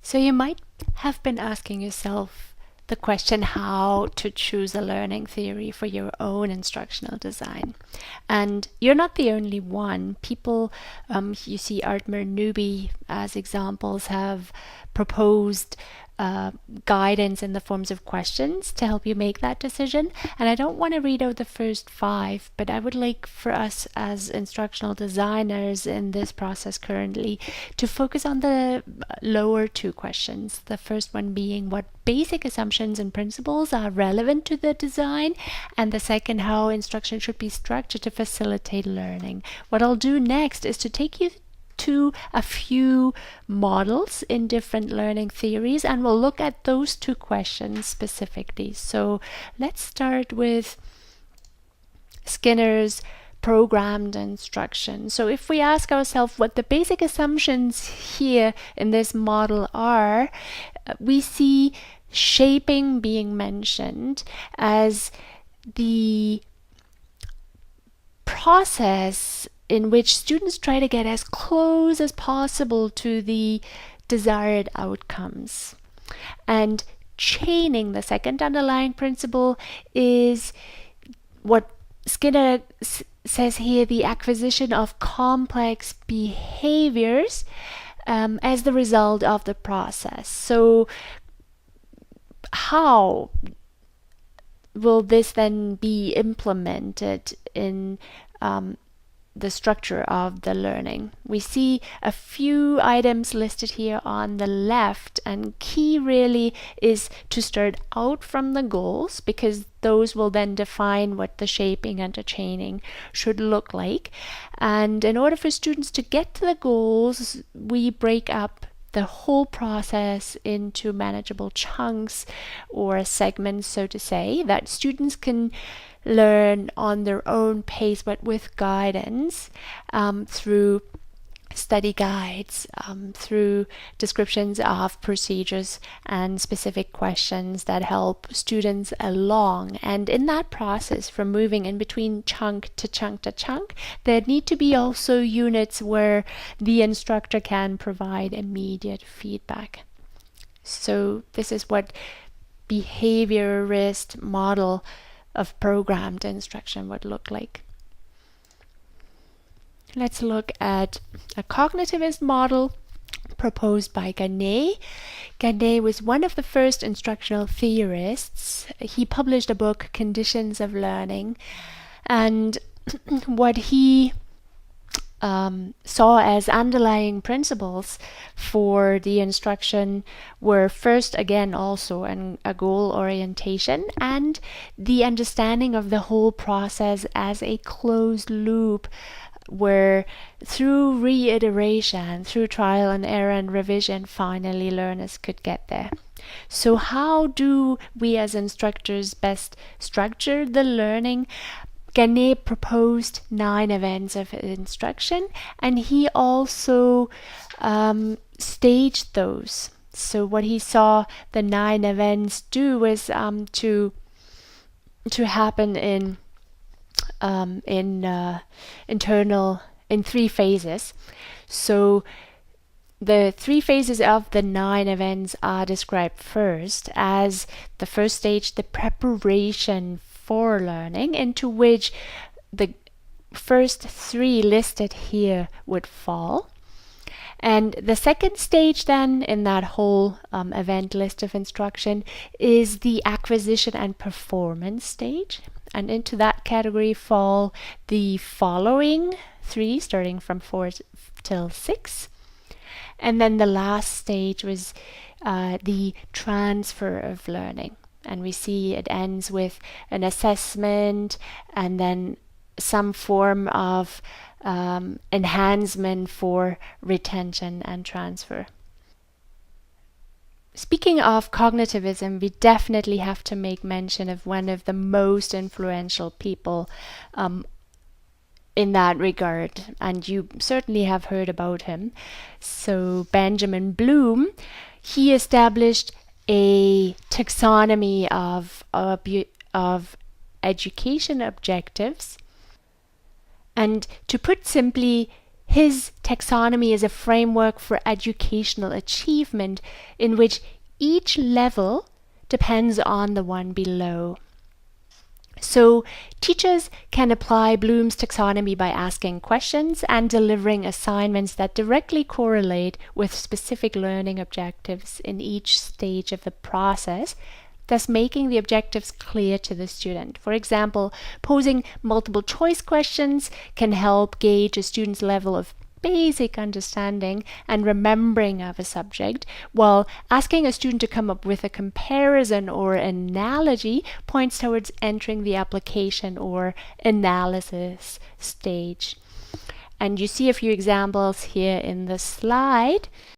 So you might have been asking yourself the question how to choose a learning theory for your own instructional design. And you're not the only one. People, you see Artmer Newby as examples, have proposed guidance in the forms of questions to help you make that decision. And I don't want to read out the first 5, but I would like for us as instructional designers in this process currently to focus on the lower 2 questions. The first one being what basic assumptions and principles are relevant to the design, and the second, how instruction should be structured to facilitate learning. What I'll do next is to take you to a few models in different learning theories, and we'll look at those 2 questions specifically. So let's start with Skinner's programmed instruction. So if we ask ourselves what the basic assumptions here in this model are, we see shaping being mentioned as the process in which students try to get as close as possible to the desired outcomes. And chaining, the second underlying principle, is what Skinner says here, the acquisition of complex behaviors as the result of the process. So how will this then be implemented in the structure of the learning? We see a few items listed here on the left, and key really is to start out from the goals, because those will then define what the shaping and the chaining should look like. And in order for students to get to the goals, we break up the whole process into manageable chunks or segments, so to say, that students can learn on their own pace, but with guidance through study guides, through descriptions of procedures and specific questions that help students along. And in that process, from moving in between chunk to chunk to chunk, there need to be also units where the instructor can provide immediate feedback. So this is what behaviorist model of programmed instruction would look like. Let's look at a cognitivist model proposed by Gagne. Gagne was one of the first instructional theorists. He published a book, Conditions of Learning, and what he saw as underlying principles for the instruction were first, again, also a goal orientation and the understanding of the whole process as a closed loop, where through reiteration, through trial and error and revision, finally learners could get there. So how do we as instructors best structure the learning? Gagne proposed 9 events of instruction, and he also staged those. So what he saw the 9 events do was to happen in 3 phases. So the 3 phases of the 9 events are described first as the first stage, the preparation for learning, into which the first 3 listed here would fall. And the second stage then in that whole event list of instruction is the acquisition and performance stage. And into that category fall the following 3, starting from 4 till 6. And then the last stage was the transfer of learning. And we see it ends with an assessment and then some form of enhancement for retention and transfer. Speaking of cognitivism, we definitely have to make mention of one of the most influential people in that regard, and you certainly have heard about him. So Benjamin Bloom, he established a taxonomy of education objectives. And to put simply, His taxonomy is a framework for educational achievement in which each level depends on the one below. So teachers can apply Bloom's taxonomy by asking questions and delivering assignments that directly correlate with specific learning objectives in each stage of the process, thus making the objectives clear to the student. For example, posing multiple choice questions can help gauge a student's level of basic understanding and remembering of a subject, while asking a student to come up with a comparison or analogy points towards entering the application or analysis stage. And you see a few examples here in the slide.